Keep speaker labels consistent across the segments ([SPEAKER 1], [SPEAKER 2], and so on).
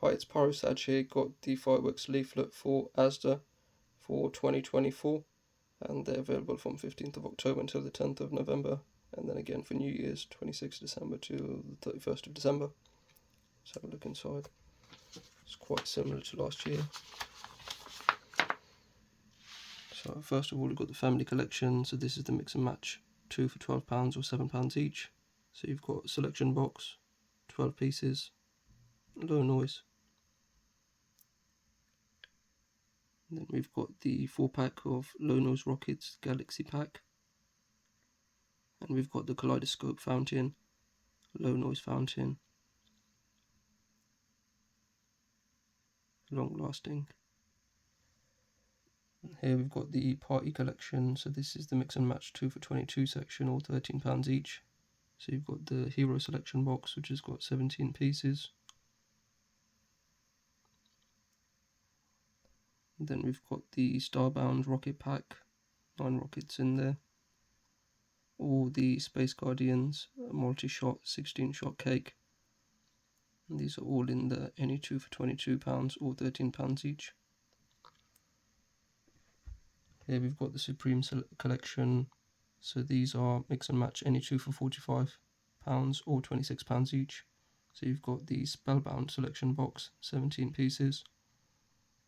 [SPEAKER 1] Hi, it's Parasaj here. Got the fireworks leaflet for Asda for 2024, and they're available from 15th of October until the 10th of November, and then again for New Year's, 26th December to the 31st of December. Let's have a look inside. It's quite similar to last year. So first of all, we've got the family collection. So this is the mix and match, 2 for £12 or £7 each. So you've got a selection box, 12 pieces, low noise. And then we've got the 4-pack of low noise rockets, Galaxy pack. And we've got the kaleidoscope fountain, low noise fountain, long lasting. And here we've got the party collection. So this is the mix and match 2 for 22 section, or £13 each. So you've got the hero selection box, which has got 17 pieces. And then we've got the Starbound rocket pack, 9 rockets in there. All the Space Guardians multi-shot 16-shot cake. And these are all in the any 2 for £22 or £13 each. Here we've got the Supreme collection. So these are mix and match any 2 for £45 or £26 each. So you've got the Spellbound selection box, 17 pieces.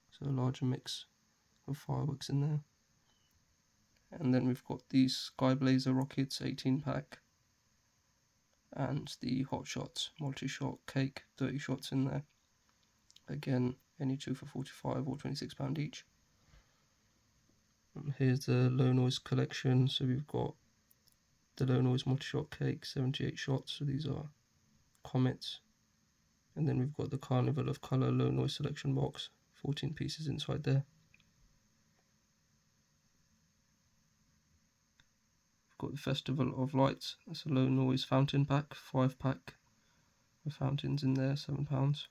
[SPEAKER 1] So a larger mix of fireworks in there. And then we've got the Sky Blazer rockets, 18-pack. And the Hot Shots multi-shot cake, 30 shots in there. Again, any 2 for £45 or £26 each. And here's the low noise collection. So we've got the low noise multi-shot cake, 78 shots. So these are comets. And then we've got the Carnival of Colour low noise selection box, 14 pieces inside there. We've got the Festival of Lights. That's a low noise fountain pack, 5-pack of fountains in there, £7.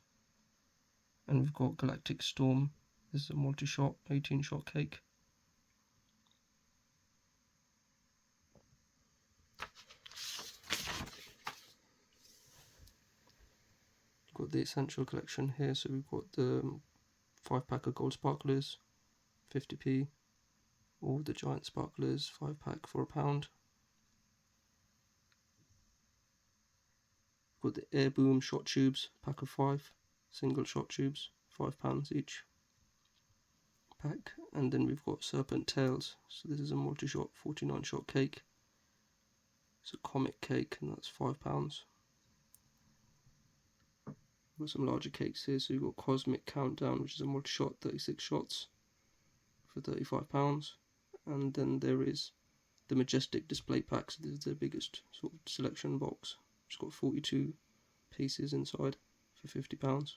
[SPEAKER 1] And we've got Galactic Storm. This is a multi-shot, 18-shot cake. Got the essential collection here. So we've got the 5-pack of gold sparklers, 50p. All the giant sparklers, 5-pack for £1. Got the Air Boom shot tubes, pack of 5, single shot tubes, £5 each pack. And then we've got Serpent Tails. So this is a multi-shot, 49-shot cake. It's a comic cake, and that's £5. We've got some larger cakes here. So you've got Cosmic Countdown, which is a multi-shot, 36 shots for £35. And then there is the Majestic display pack. So this is the biggest sort of selection box. It's got 42 pieces inside for £50.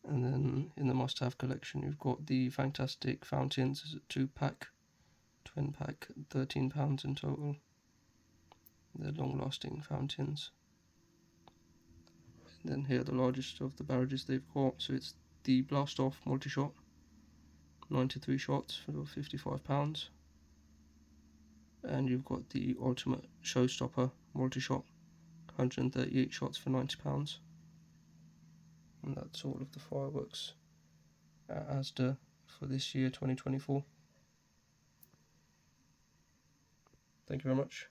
[SPEAKER 1] And then in the must-have collection, you've got the Fantastic Fountains as a 2-pack, twin pack, £13 in total. They're long-lasting fountains. And then here are the largest of the barrages they've got. So it's the Blast Off multi-shot, 93 shots for £55. And you've got the Ultimate Showstopper multi-shot, 138 shots for £90. And that's all of the fireworks at Asda for this year, 2024. Thank you very much.